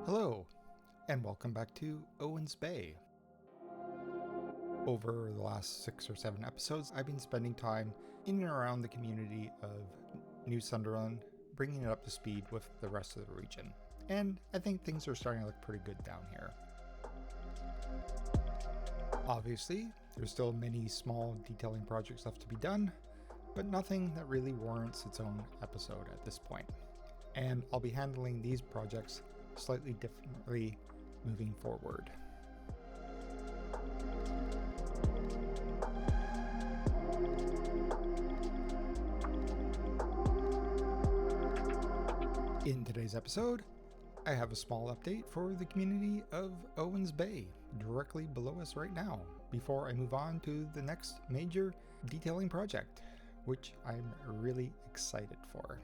Hello, and welcome back to Owen's Bay. Over the last 6 or 7 episodes, I've been spending time in and around the community of New Sunderland, bringing it up to speed with the rest of the region. And I think things are starting to look pretty good down here. Obviously, there's still many small detailing projects left to be done, but nothing that really warrants its own episode at this point. And I'll be handling these projects slightly differently moving forward. In today's episode, I have a small update for the community of Owen's Bay, directly below us right now, before I move on to the next major detailing project, which I'm really excited for.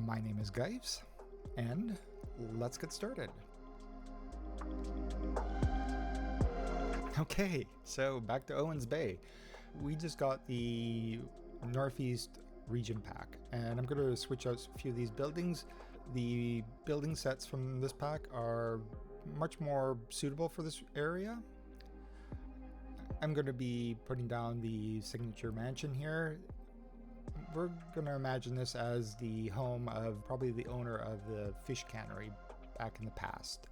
My name is Gives, and let's get started. Okay, so back to Owen's Bay. We just got the Northeast region pack, and I'm going to switch out a few of these buildings. The building sets from this pack are much more suitable for this area. I'm going to be putting down the signature mansion here. We're going to imagine this as the home of probably the owner of the fish cannery back in the past.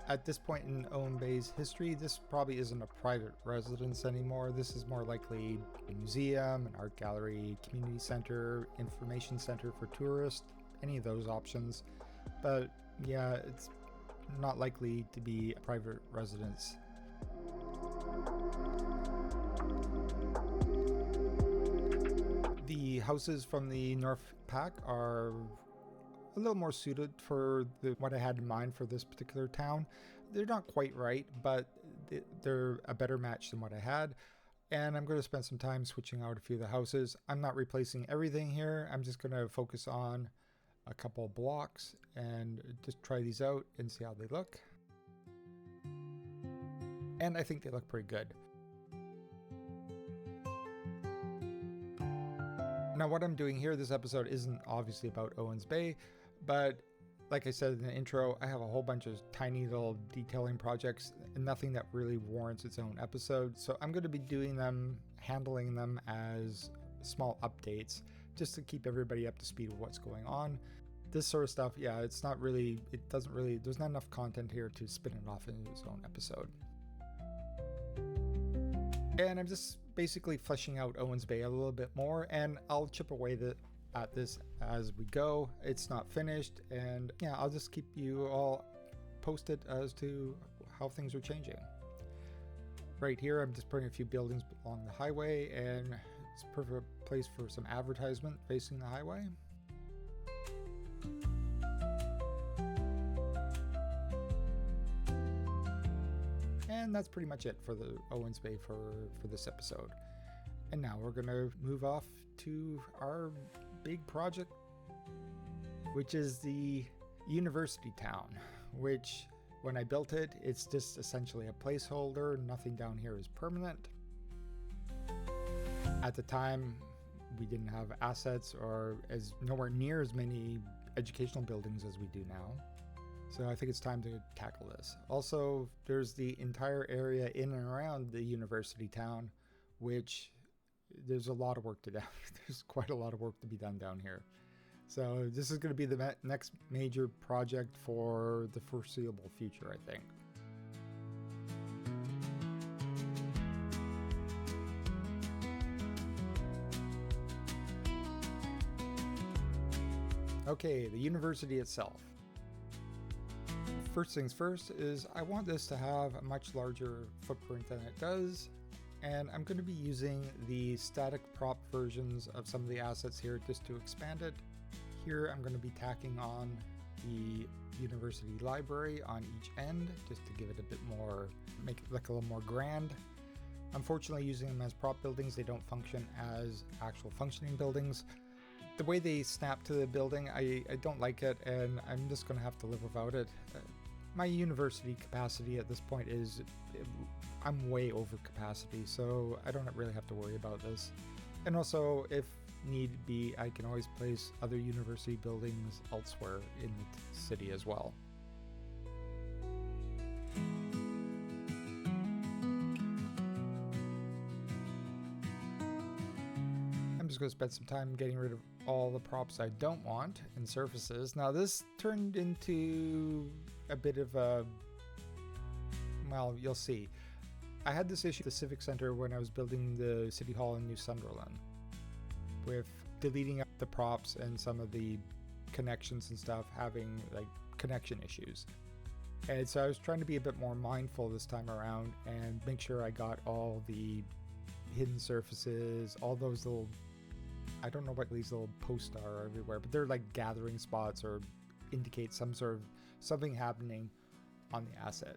At this point in Owen Bay's history, this probably isn't a private residence anymore. This is more likely a museum, an art gallery, community center, information center for tourists, any of those options. But yeah, it's not likely to be a private residence. The houses from the North Pack are a little more suited for what I had in mind for this particular town. They're not quite right, but they're a better match than what I had. And I'm going to spend some time switching out a few of the houses. I'm not replacing everything here. I'm just going to focus on a couple of blocks and just try these out and see how they look. And I think they look pretty good. Now, what I'm doing here, this episode isn't obviously about Owen's Bay, but like I said in the intro, I have a whole bunch of tiny little detailing projects and nothing that really warrants its own episode. So I'm going to be doing them, handling them as small updates, just to keep everybody up to speed with what's going on. This sort of stuff, yeah, there's not enough content here to spin it off into its own episode. And I'm just basically fleshing out Owen's Bay a little bit more, and I'll chip away at this as we go. It's not finished, and yeah, I'll just keep you all posted as to how things are changing. Right here, I'm just putting a few buildings along the highway, and it's a perfect place for some advertisement facing the highway. And that's pretty much it for the Owen's Bay for this episode. And now we're going to move off to our big project, which is the university town, which when I built it, it's just essentially a placeholder. Nothing down here is permanent. At the time, we didn't have assets or nowhere near as many educational buildings as we do now. So I think it's time to tackle this. Also, there's the entire area in and around the university town, which there's a lot of work to do. There's quite a lot of work to be done down here. So this is going to be the next major project for the foreseeable future, I think. Okay, the university itself. First things first is I want this to have a much larger footprint than it does, and I'm going to be using the static prop versions of some of the assets here just to expand it. Here I'm going to be tacking on the university library on each end just to give it a bit more, make it look a little more grand. Unfortunately, using them as prop buildings, they don't function as actual functioning buildings. The way they snap to the building, I don't like it, and I'm just going to have to live without it. My university capacity at this point is, I'm way over capacity, so I don't really have to worry about this. And also, if need be, I can always place other university buildings elsewhere in the city as well. I'm just going to spend some time getting rid of all the props I don't want and surfaces. Now this turned into a bit of a, well, you'll see. I had this issue at the Civic Center when I was building the City Hall in New Sunderland, with deleting up the props and some of the connections and stuff having like connection issues. And so I was trying to be a bit more mindful this time around and make sure I got all the hidden surfaces, all those little, I don't know what these little posts are everywhere, but they're like gathering spots or indicate some sort of something happening on the asset.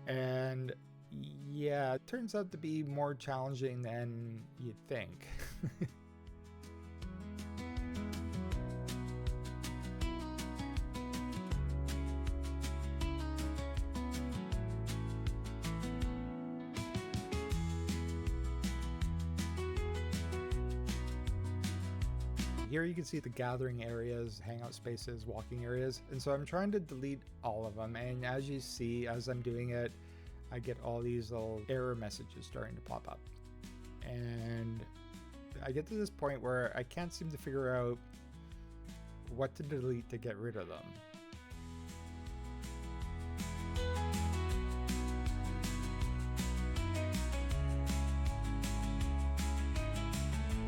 And yeah, it turns out to be more challenging than you'd think. Here you can see the gathering areas, hangout spaces, walking areas, and so I'm trying to delete all of them, and as you see, as I'm doing it, I get all these little error messages starting to pop up. And I get to this point where I can't seem to figure out what to delete to get rid of them.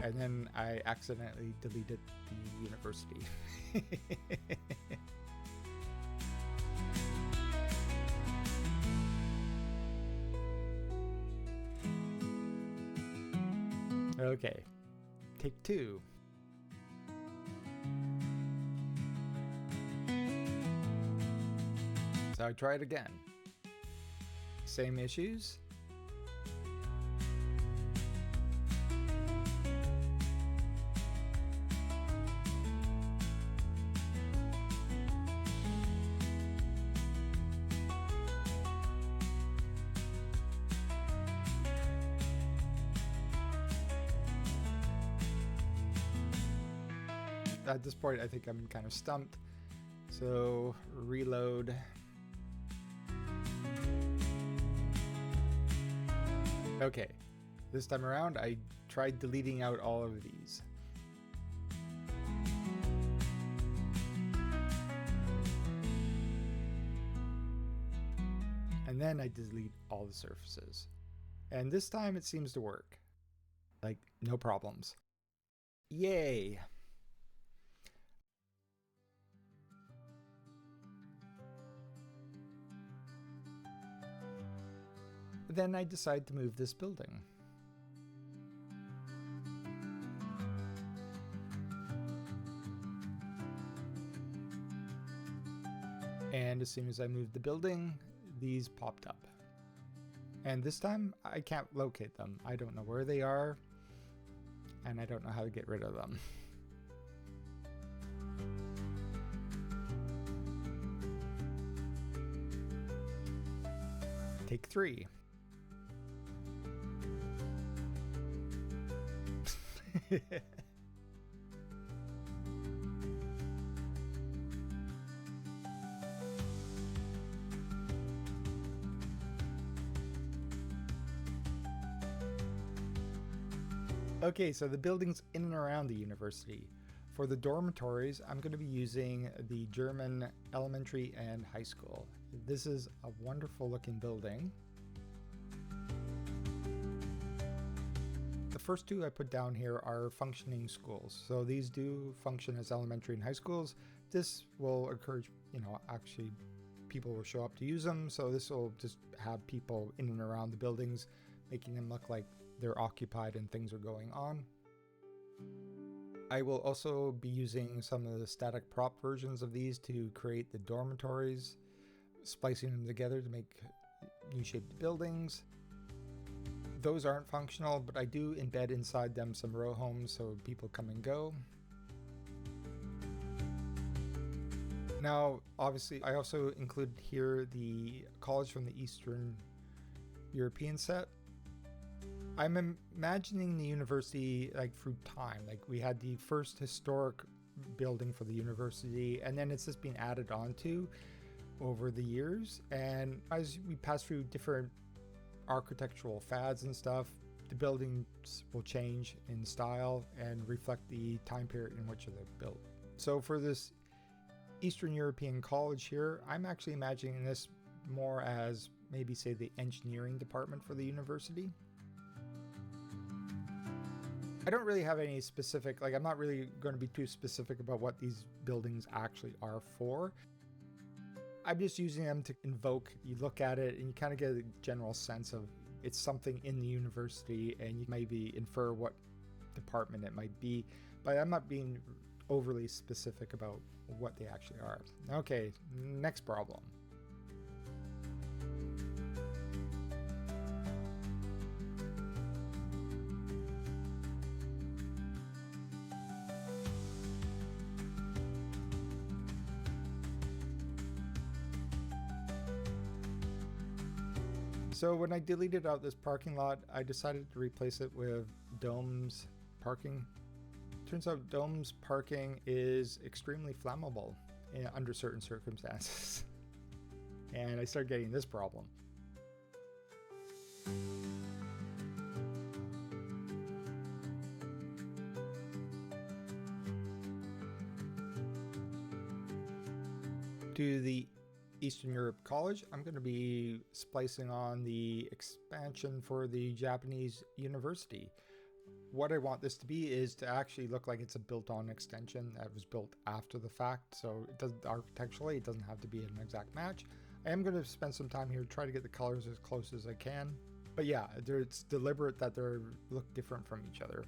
And then I accidentally deleted the university. Okay, take two. So I try it again. Same issues. At this point, I think I'm kind of stumped. So reload. Okay, this time around, I tried deleting out all of these. And then I delete all the surfaces. And this time it seems to work. Like, no problems. Yay! Then I decide to move this building. And as soon as I moved the building, these popped up. And this time I can't locate them. I don't know where they are, and I don't know how to get rid of them. Take three. Okay, so the buildings in and around the university. For the dormitories, I'm going to be using the German elementary and high school. This is a wonderful looking building. The first two I put down here are functioning schools. So these do function as elementary and high schools. This will encourage, actually people will show up to use them. So this will just have people in and around the buildings, making them look like they're occupied and things are going on. I will also be using some of the static prop versions of these to create the dormitories, splicing them together to make U-shaped buildings. Those aren't functional, but I do embed inside them some row homes so people come and go. Now, obviously, I also included here the college from the Eastern European set. I'm imagining the university like through time. Like we had the first historic building for the university, and then it's just been added onto over the years. And as we pass through different architectural fads and stuff, the buildings will change in style and reflect the time period in which they're built. So for this Eastern European college here, I'm actually imagining this more as maybe say the engineering department for the university. I don't really have any specific, like I'm not really going to be too specific about what these buildings actually are for. I'm just using them to invoke, you look at it and you kind of get a general sense of it's something in the university, and you maybe infer what department it might be, but I'm not being overly specific about what they actually are. Okay, next problem. So when I deleted out this parking lot, I decided to replace it with Dome's parking. Turns out Dome's parking is extremely flammable under certain circumstances. And I started getting this problem. To the Eastern Europe College, I'm going to be splicing on the expansion for the Japanese university. What I want this to be is to actually look like it's a built-on extension that was built after the fact, so it doesn't, architecturally it doesn't have to be an exact match. I am going to spend some time here to try to get the colors as close as I can, but yeah, it's deliberate that they look different from each other.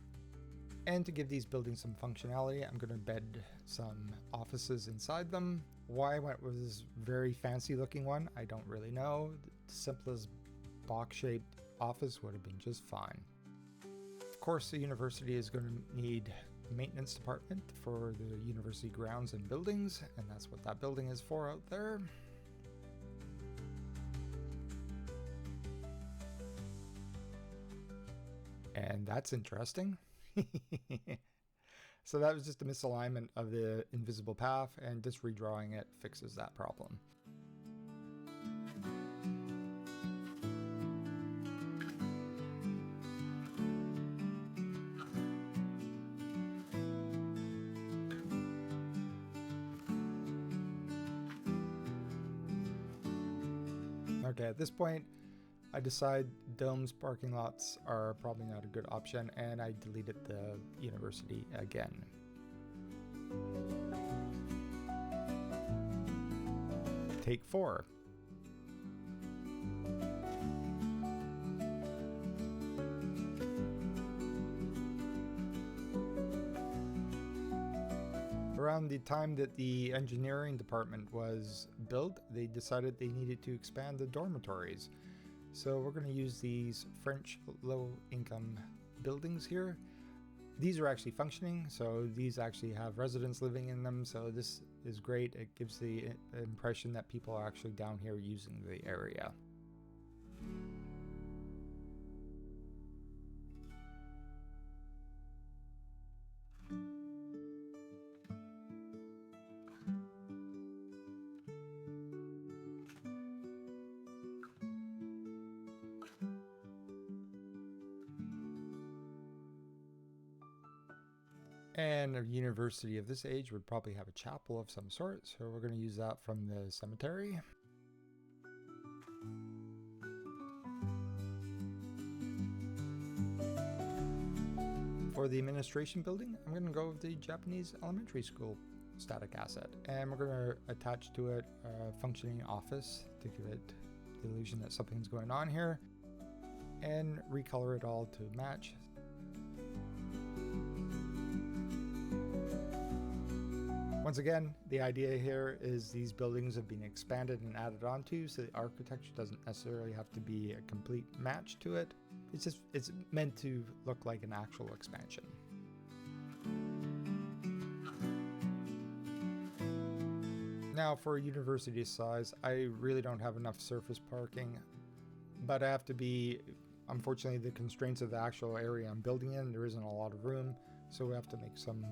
And to give these buildings some functionality, I'm going to embed some offices inside them. Why I went with this very fancy looking one, I don't really know. The simplest box-shaped office would have been just fine. Of course, the university is going to need a maintenance department for the university grounds and buildings, and that's what that building is for out there. And that's interesting. So that was just a misalignment of the invisible path, and just redrawing it fixes that problem. Okay, at this point, I decide Dome's parking lots are probably not a good option, and I deleted the university again. Take 4. Around the time that the engineering department was built, they decided they needed to expand the dormitories. So we're going to use these French low-income buildings here. These are actually functioning, so these actually have residents living in them, so this is great. It gives the impression that people are actually down here using the area. And a university of this age would probably have a chapel of some sort, so we're going to use that from the cemetery. For the administration building, I'm going to go with the Japanese elementary school static asset, and we're going to attach to it a functioning office to give it the illusion that something's going on here, and recolor it all to match. Once again, the idea here is these buildings have been expanded and added onto, so the architecture doesn't necessarily have to be a complete match to it. It's meant to look like an actual expansion. Now for university size, I really don't have enough surface parking, but I have to be, unfortunately, the constraints of the actual area I'm building in, there isn't a lot of room, so we have to make some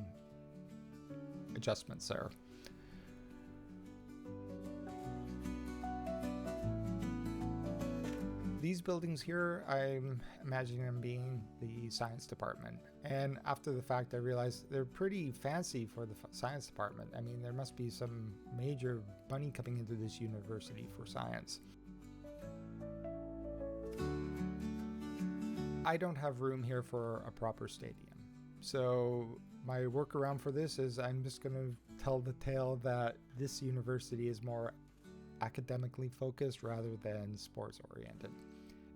adjustments there. These buildings here, I'm imagining them being the science department. And after the fact, I realized they're pretty fancy for the science department. I mean, there must be some major money coming into this university for science. I don't have room here for a proper stadium. So my workaround for this is I'm just going to tell the tale that this university is more academically focused rather than sports oriented.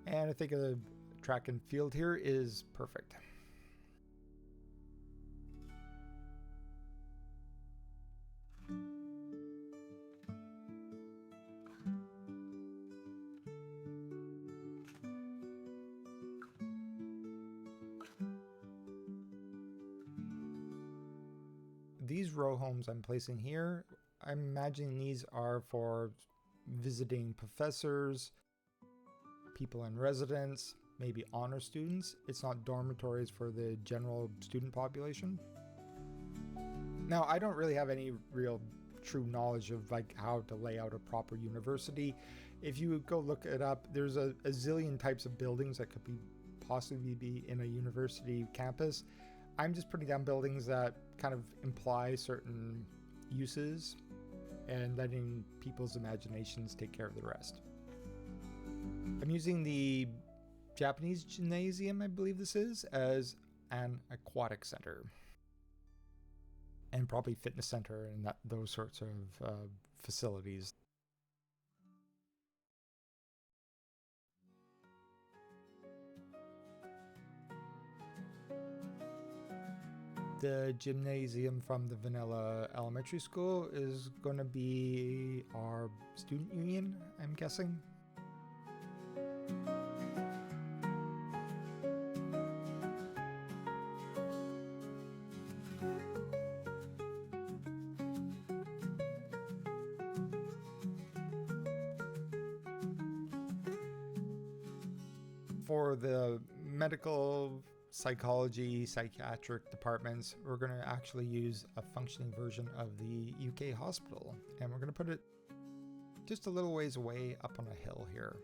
And I think a track and field here is perfect. These row homes I'm placing here, I'm imagining these are for visiting professors, people in residence, maybe honor students. It's not dormitories for the general student population. Now, I don't really have any real true knowledge of like how to lay out a proper university. If you go look it up, there's a zillion types of buildings that could possibly be in a university campus. I'm just putting down buildings that kind of imply certain uses and letting people's imaginations take care of the rest. I'm using the Japanese gymnasium, I believe this is, as an aquatic center. And probably fitness center and those sorts of facilities. The gymnasium from the Vanilla Elementary School is going to be our student union, I'm guessing. For the medical, psychology, psychiatric departments, we're going to actually use a functioning version of the UK hospital, and we're going to put it just a little ways away up on a hill here.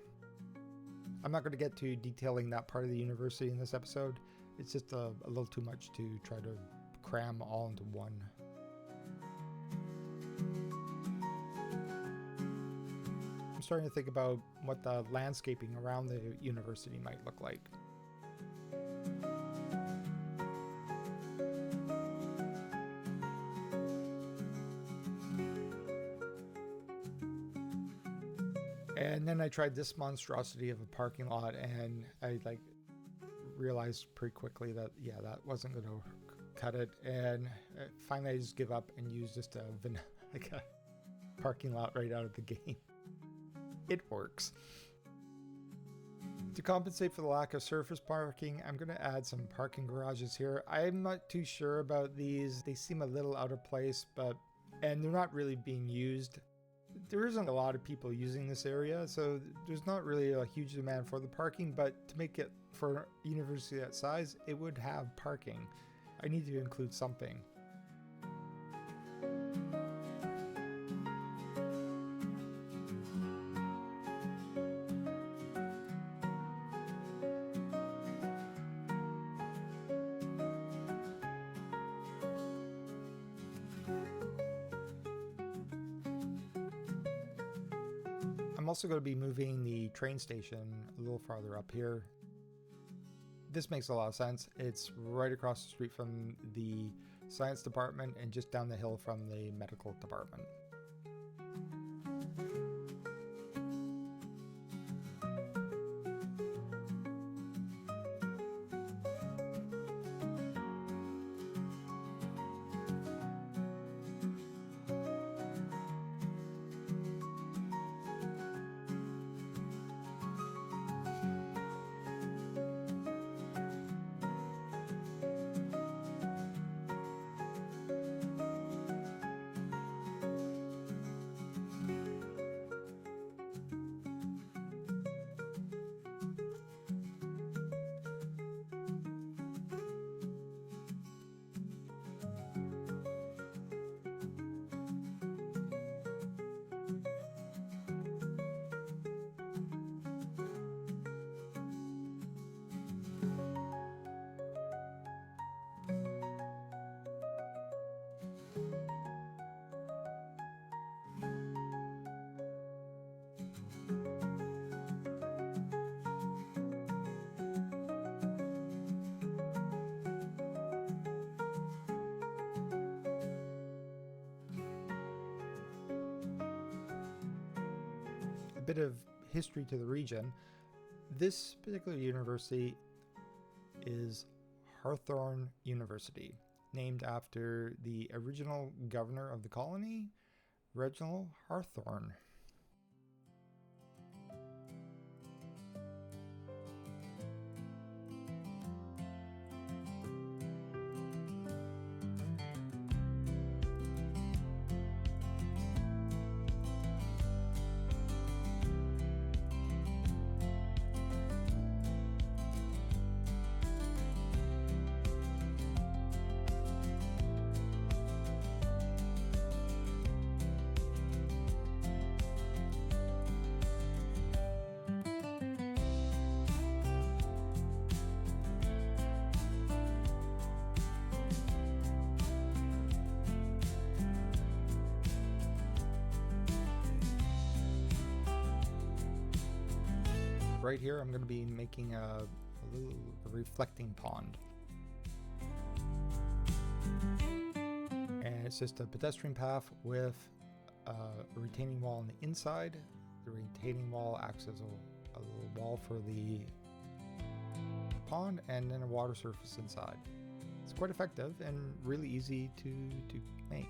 I'm not going to get to detailing that part of the university in this episode. It's just a little too much to try to cram all into one. I'm starting to think about what the landscaping around the university might look like. And then I tried this monstrosity of a parking lot, and I realized pretty quickly that that wasn't going to cut it. And finally I just give up and use just a parking lot right out of the game. It works. To compensate for the lack of surface parking, I'm going to add some parking garages here. I'm not too sure about these. They seem a little out of place, and they're not really being used. There isn't a lot of people using this area, so there's not really a huge demand for the parking, but to make it for a university that size, it would have parking. I need to include something. I'm also going to be moving the train station a little farther up here. This makes a lot of sense. It's right across the street from the science department and just down the hill from the medical department. a bit of history to the region. This particular university is Hawthorne University, named after the original governor of the colony, Reginald Hawthorne. Right here, I'm going to be making a reflecting pond. And it's just a pedestrian path with a retaining wall on the inside. The retaining wall acts as a little wall for the pond, and then a water surface inside. It's quite effective and really easy to make.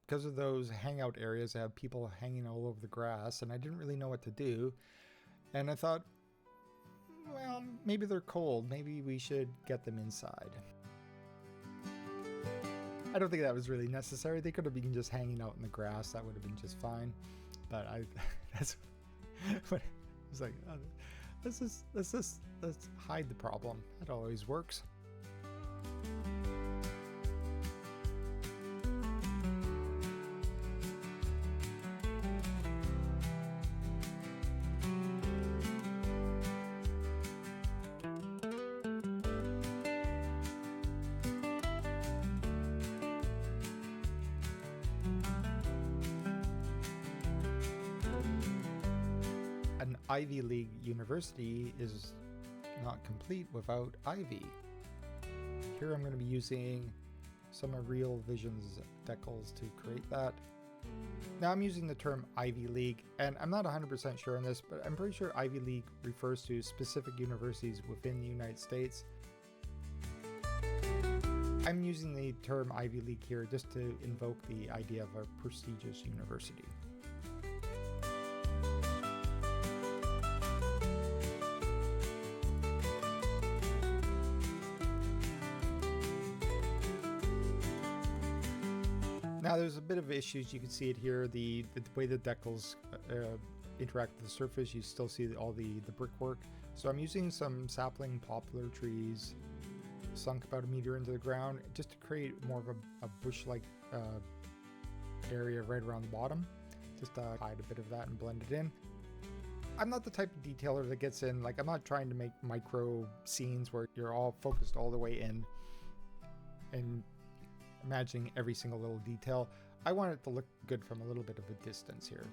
Because of those hangout areas, I have people hanging all over the grass, and I didn't really know what to do. And I thought, well, maybe they're cold. Maybe we should get them inside. I don't think that was really necessary. They could have been just hanging out in the grass. That would have been just fine. But that's what I was like. Let's hide the problem. That always works. An Ivy League university is not complete without ivy. Here I'm going to be using some of Real Vision's decals to create that. Now I'm using the term Ivy League, and I'm not 100% sure on this, but I'm pretty sure Ivy League refers to specific universities within the United States. I'm using the term Ivy League here just to invoke the idea of a prestigious university. Now there's a bit of issues. You can see it here. The way the decals interact with the surface, you still see all the brickwork. So I'm using some sapling poplar trees sunk about 1 meter into the ground just to create more of a bush-like area right around the bottom. Just to hide a bit of that and blend it in. I'm not the type of detailer that gets in, like I'm not trying to make micro scenes where you're all focused all the way in and imagining every single little detail. I want it to look good from a little bit of a distance here.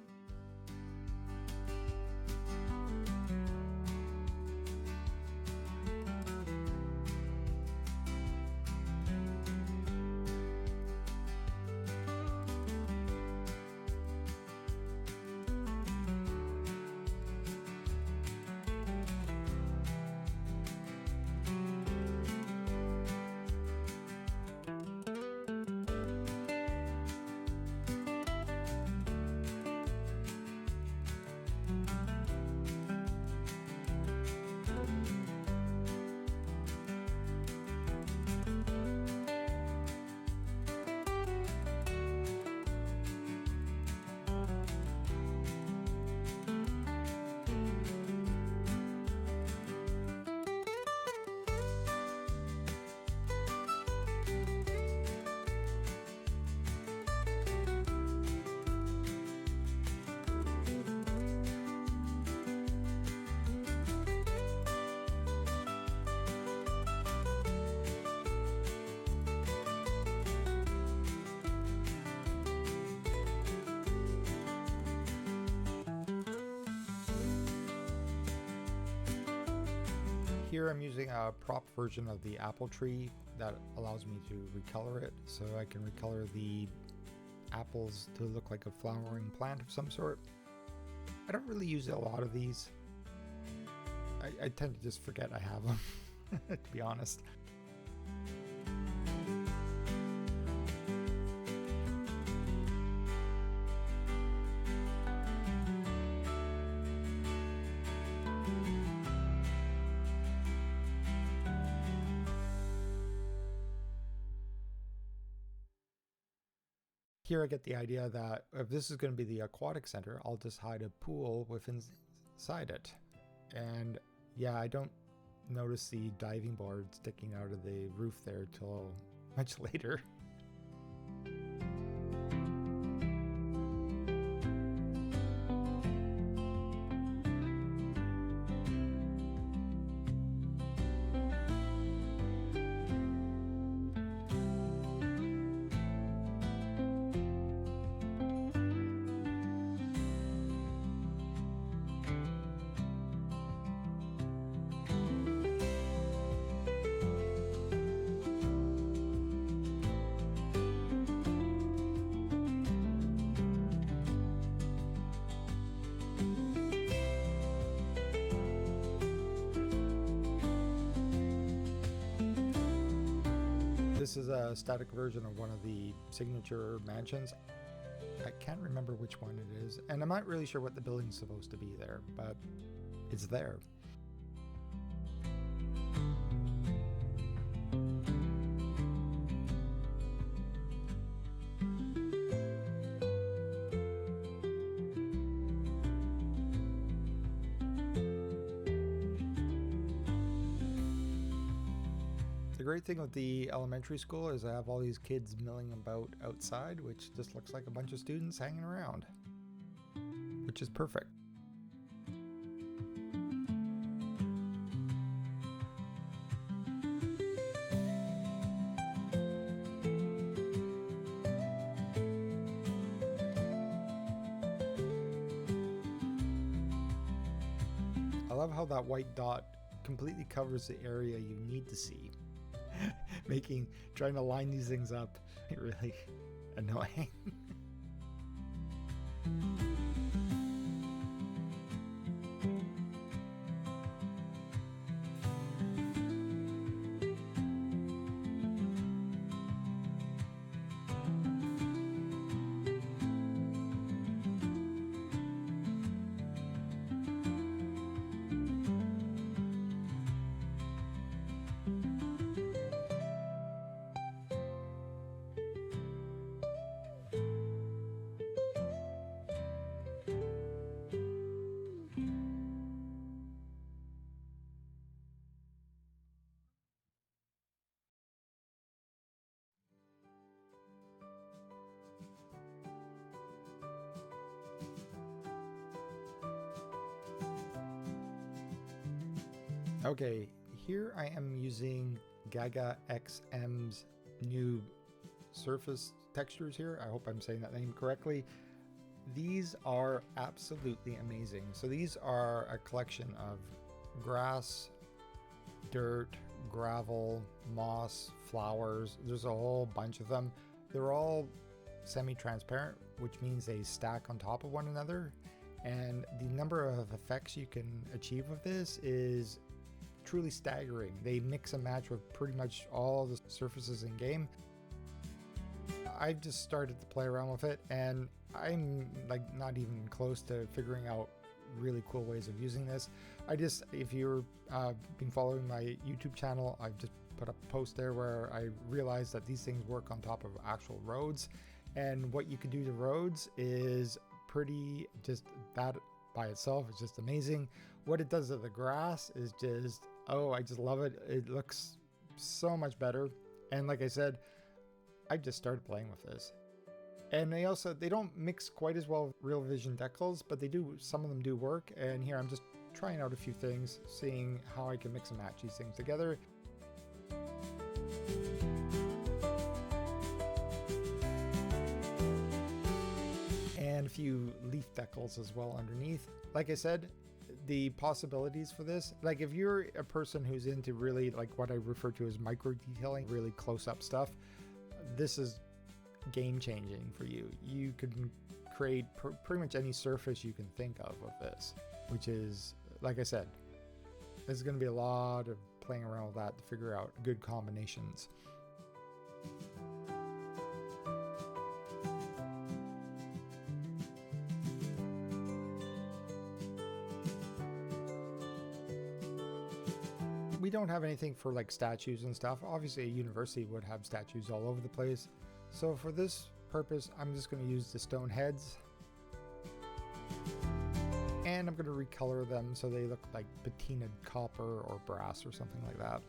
here I'm using a prop version of the apple tree that allows me to recolor it, so I can recolor the apples to look like a flowering plant of some sort. I don't really use a lot of these. I tend to just forget I have them, to be honest. Here I get the idea that if this is going to be the aquatic center, I'll just hide a pool within inside it. And yeah, I don't notice the diving board sticking out of the roof there till much later. This is a static version of one of the signature mansions. I can't remember which one it is, and I'm not really sure what the building's supposed to be there, but it's there. The great thing with the elementary school is I have all these kids milling about outside, which just looks like a bunch of students hanging around, which is perfect. I love how that white dot completely covers the area you need to see. Trying to line these things up really annoying. Okay, here I am using Gaga XM's new surface textures here. I hope I'm saying that name correctly. These are absolutely amazing. So these are a collection of grass, dirt, gravel, moss, flowers. There's a whole bunch of them. They're all semi-transparent, which means they stack on top of one another. And the number of effects you can achieve with this is truly staggering. They mix and match with pretty much all the surfaces in game. I've just started to play around with it, and I'm like not even close to figuring out really cool ways of using this. If you're been following my YouTube channel, I've just put up a post there where I realized that these things work on top of actual roads, and what you can do to roads is pretty, just that by itself is just amazing. What it does to the grass is just, oh, I just love it. It looks so much better. And like I said, I just started playing with this. And they don't mix quite as well with Real Vision decals, but they do, some of them do work. And here I'm just trying out a few things, seeing how I can mix and match these things together. And a few leaf decals as well underneath. Like I said, the possibilities for this, like if you're a person who's into really like what I refer to as micro detailing, really close up stuff, this is game changing for you. You can create pretty much any surface you can think of with this, which is, like I said, there's going to be a lot of playing around with that to figure out good combinations. We don't have anything for like statues and stuff. Obviously a university would have statues all over the place. So for this purpose, I'm just going to use the stone heads. And I'm going to recolor them so they look like patinaed copper or brass or something like that.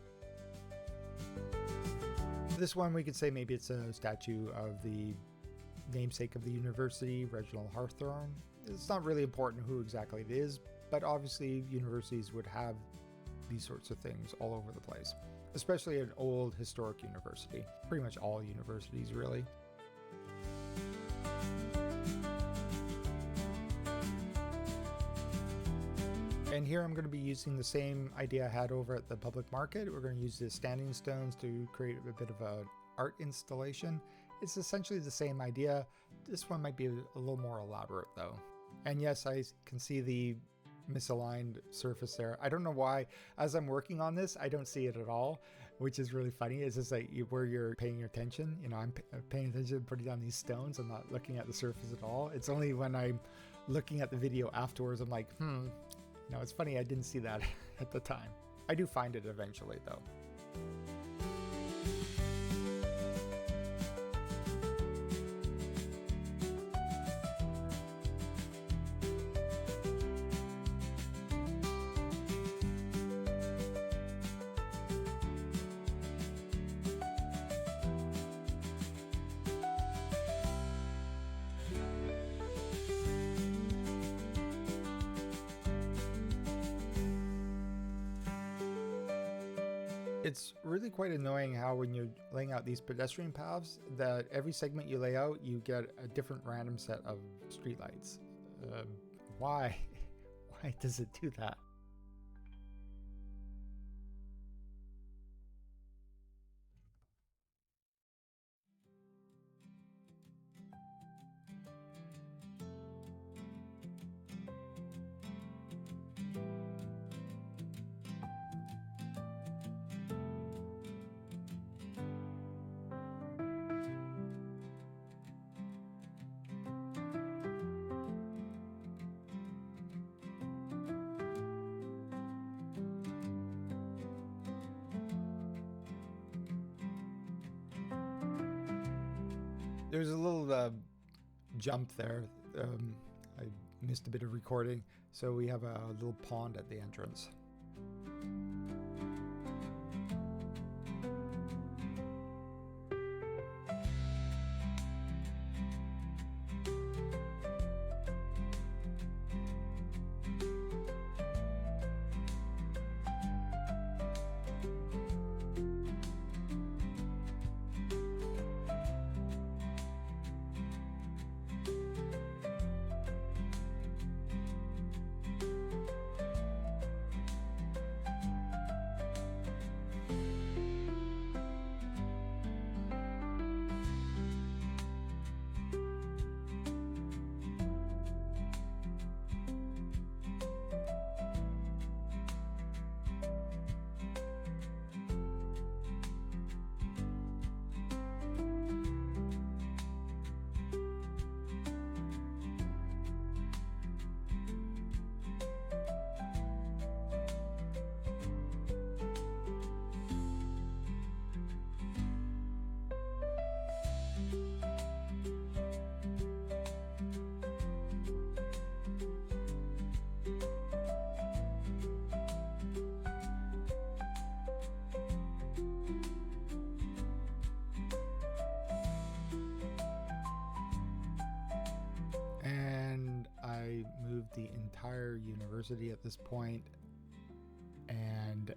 This one we could say maybe it's a statue of the namesake of the university, Reginald Hawthorne. It's not really important who exactly it is, but obviously universities would have these sorts of things all over the place, especially an old historic university. Pretty much all universities, really. And here I'm going to be using the same idea I had over at the public market. We're going to use the standing stones to create a bit of an art installation. It's essentially the same idea. This one might be a little more elaborate though. And yes, I can see the misaligned surface there. I don't know why, as I'm working on this, I don't see it at all, which is really funny. It's just like where you're paying your attention. You know, I'm paying attention to putting down these stones. I'm not looking at the surface at all. It's only when I'm looking at the video afterwards, I'm like, you know, it's funny. I didn't see that at the time. I do find it eventually though. It's really quite annoying how when you're laying out these pedestrian paths that every segment you lay out, you get a different random set of streetlights. Why? Why does it do that? There's a little jump there. I missed a bit of recording, so we have a little pond at the entrance. The entire university at this point, and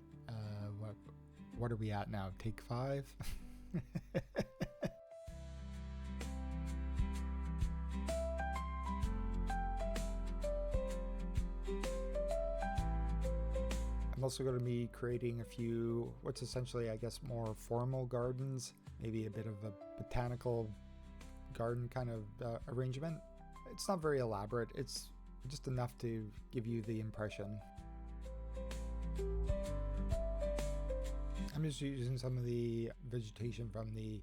what are we at now? Take 5. I'm also going to be creating a few, what's essentially, I guess, more formal gardens, maybe a bit of a botanical garden kind of arrangement. It's not very elaborate, it's just enough to give you the impression. I'm just using some of the vegetation from the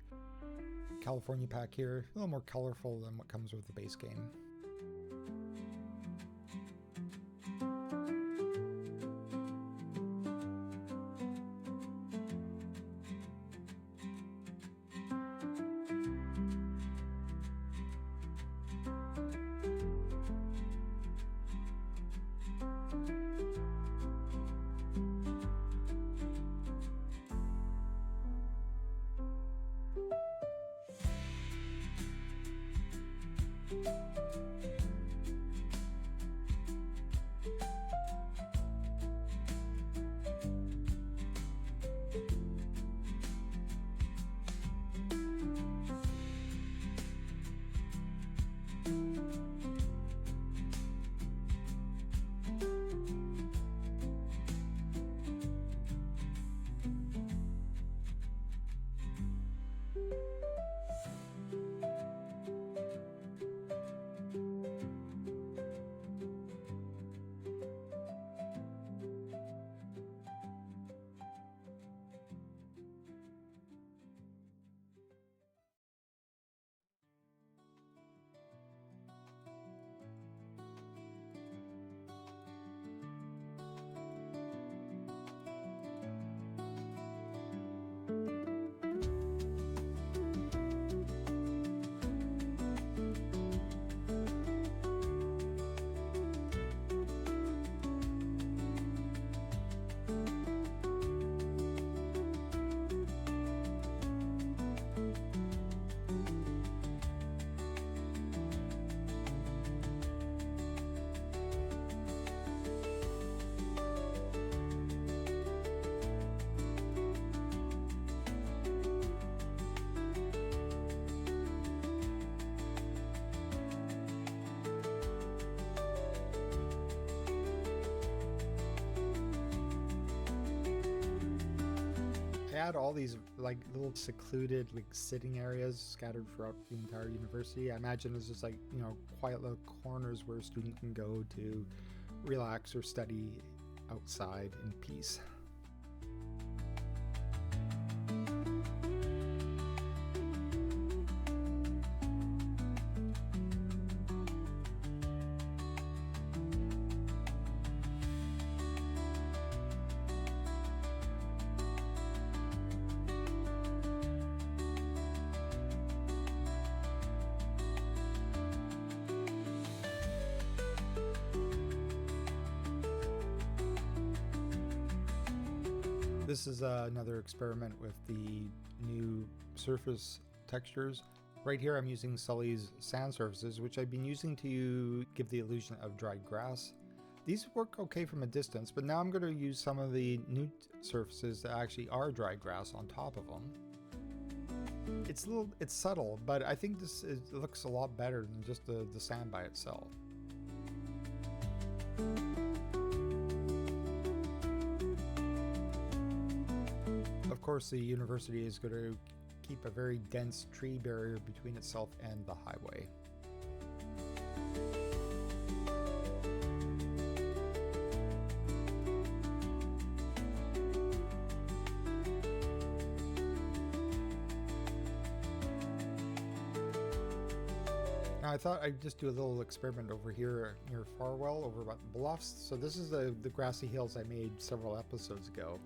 California pack here, a little more colorful than what comes with the base game. Add all these like little secluded like sitting areas scattered throughout the entire university. I imagine it's just like, you know, quiet little corners where a student can go to relax or study outside in peace. This is another experiment with the new surface textures. Right here I'm using Sully's sand surfaces, which I've been using to give the illusion of dried grass. These work okay from a distance, but now I'm going to use some of the new surfaces that actually are dried grass on top of them. It's subtle, but I think it looks a lot better than just the sand by itself. Of course, the university is going to keep a very dense tree barrier between itself and the highway. Now I thought I'd just do a little experiment over here near Farwell, over about the bluffs. So this is the grassy hills I made several episodes ago.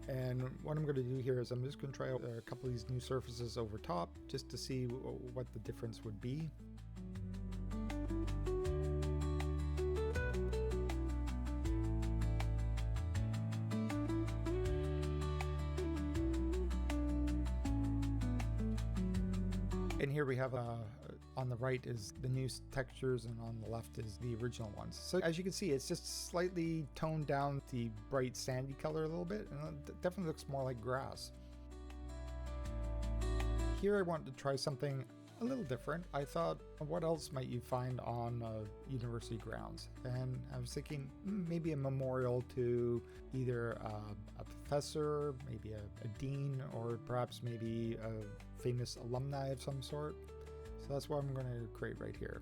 And what I'm going to do here is I'm just going to try out a couple of these new surfaces over top just to see what the difference would be. And here we have on the right is the new textures and on the left is the original ones. So as you can see, it's just slightly toned down the bright sandy color a little bit, and it definitely looks more like grass. Here I want to try something a little different. I thought, what else might you find on university grounds? And I was thinking maybe a memorial to either a professor, maybe a dean, or perhaps maybe a famous alumni of some sort. So that's what I'm going to create right here.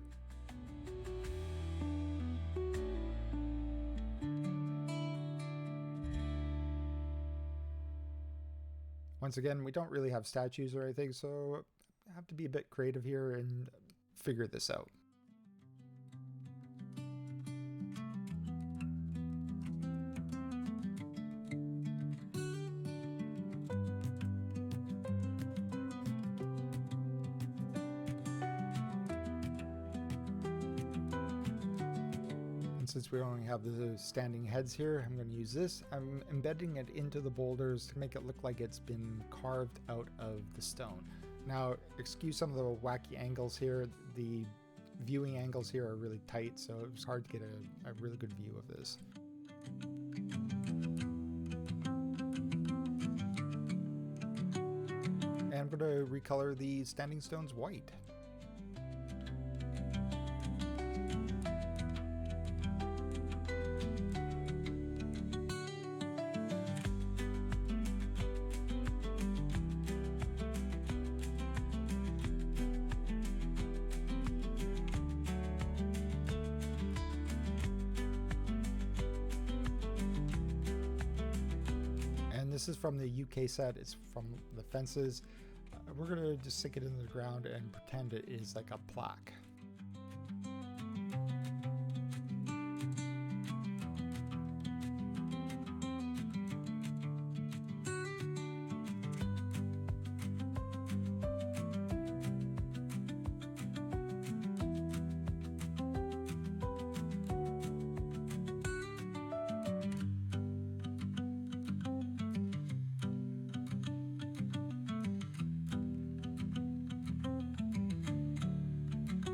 Once again, we don't really have statues or anything, so I have to be a bit creative here and figure this out. Since we only have the standing heads here, I'm going to use this. I'm embedding it into the boulders to make it look like it's been carved out of the stone. Now, excuse some of the wacky angles here. The viewing angles here are really tight, so it was hard to get a really good view of this. And I'm going to recolor the standing stones white. This is from the UK set. It's from the fences. We're going to just stick it into the ground and pretend it is like a plaque.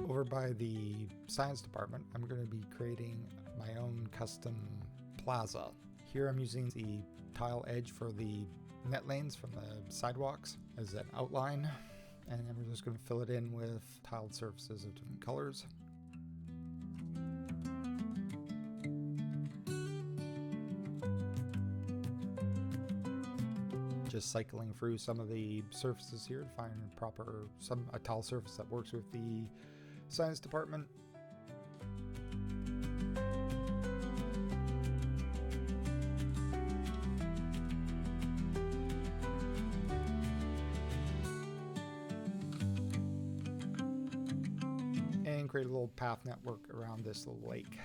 Over by the science department, I'm going to be creating my own custom plaza. Here I'm using the tile edge for the net lanes from the sidewalks as an outline, and then we're just going to fill it in with tiled surfaces of different colors. Just cycling through some of the surfaces here to find a tile surface that works with the science department. And create a little path network around this little lake.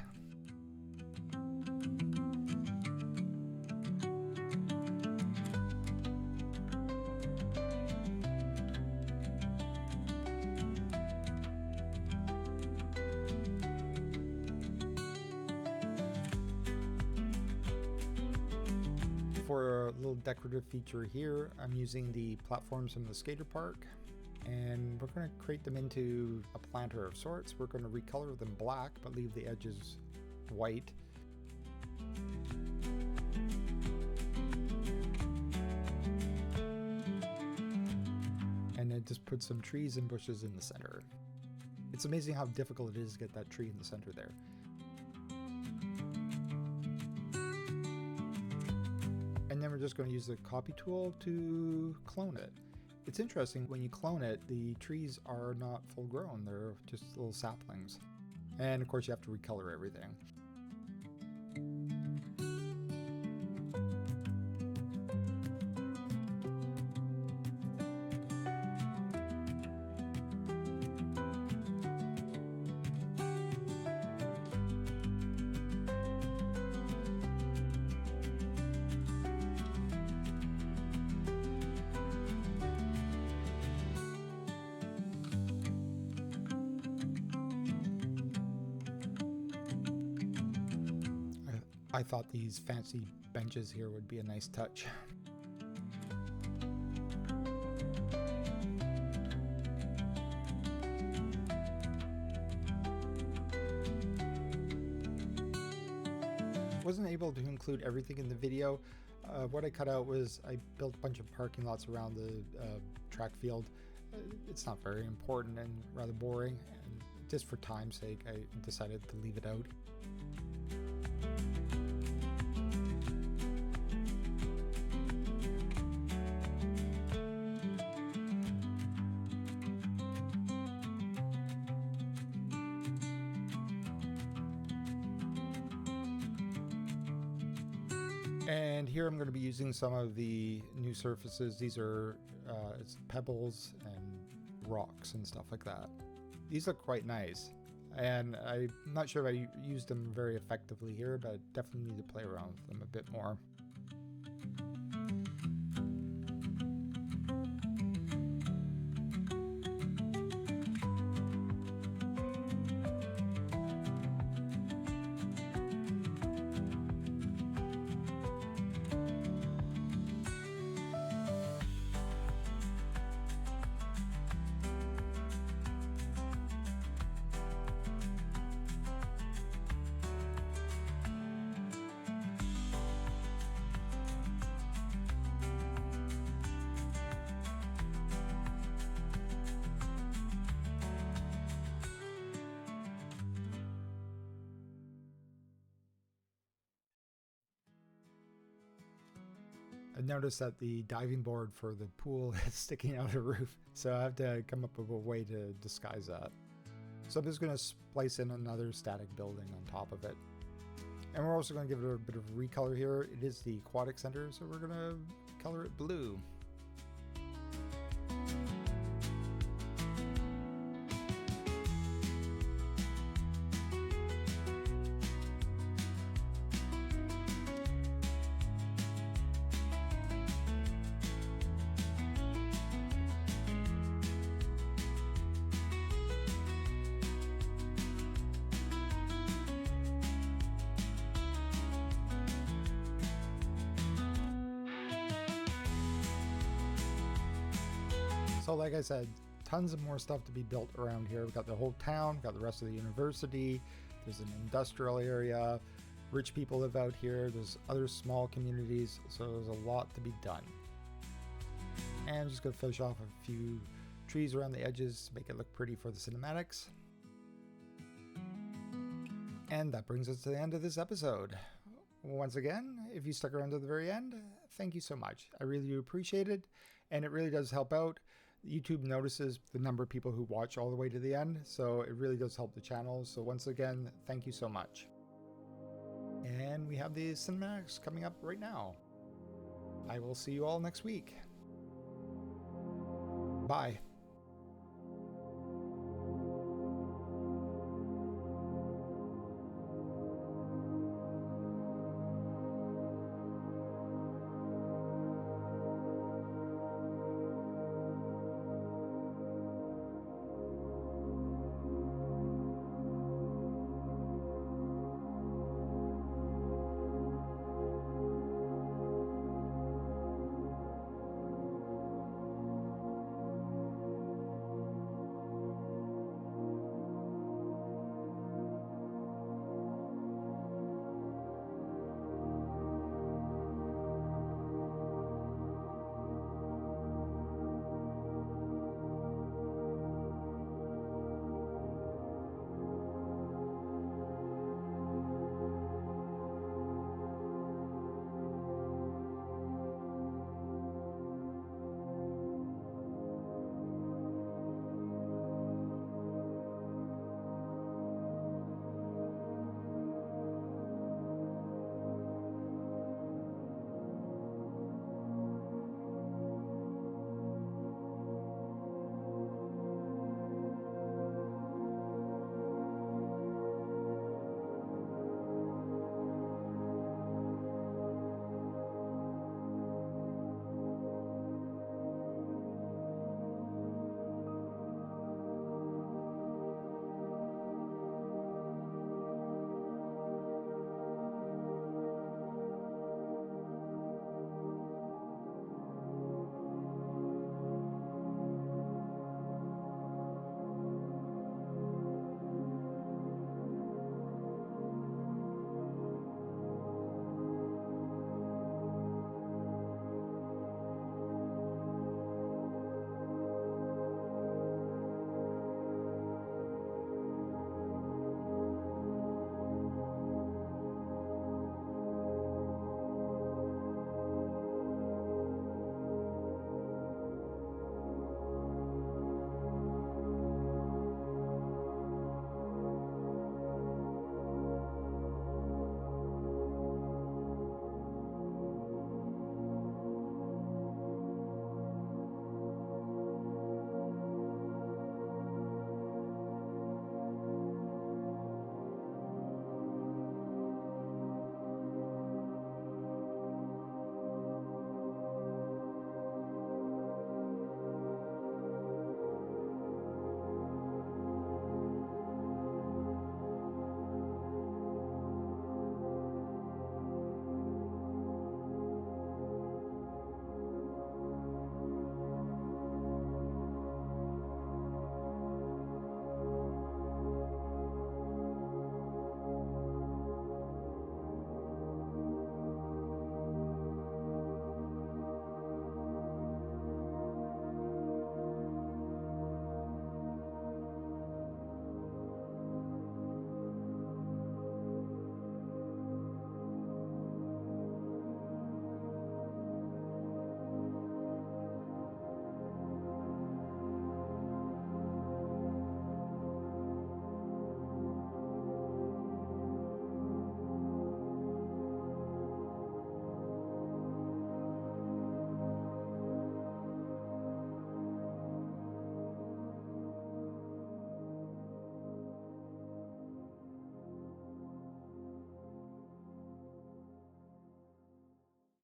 For a little decorative feature here, I'm using the platforms from the skater park, and we're going to create them into a planter of sorts. We're going to recolor them black, but leave the edges white. And then just put some trees and bushes in the center. It's amazing how difficult it is to get that tree in the center there. And then we're just going to use the copy tool to clone it. It's interesting, when you clone it, the trees are not full grown, they're just little saplings. And of course you have to recolor everything. I thought these fancy benches here would be a nice touch. Wasn't able to include everything in the video. What I cut out was I built a bunch of parking lots around the track field, it's not very important and rather boring, and just for time's sake I decided to leave it out. And here I'm going to be using some of the new surfaces. These are it's pebbles and rocks and stuff like that. These look quite nice, and I'm not sure if I used them very effectively here, but I definitely need to play around with them a bit more. I noticed that the diving board for the pool is sticking out of the roof, so I have to come up with a way to disguise that. So I'm just going to splice in another static building on top of it. And we're also going to give it a bit of recolor here. It is the aquatic center, so we're going to color it blue. So like I said, tons of more stuff to be built around here. We've got the whole town, we've got the rest of the university, there's an industrial area, rich people live out here, there's other small communities, so there's a lot to be done. And I'm just going to finish off a few trees around the edges to make it look pretty for the cinematics. And that brings us to the end of this episode. Once again, if you stuck around to the very end, thank you so much. I really do appreciate it, and it really does help out. YouTube notices the number of people who watch all the way to the end, so it really does help the channel. So once again, thank you so much. And we have the cinematics coming up right now. I will see you all next week. Bye.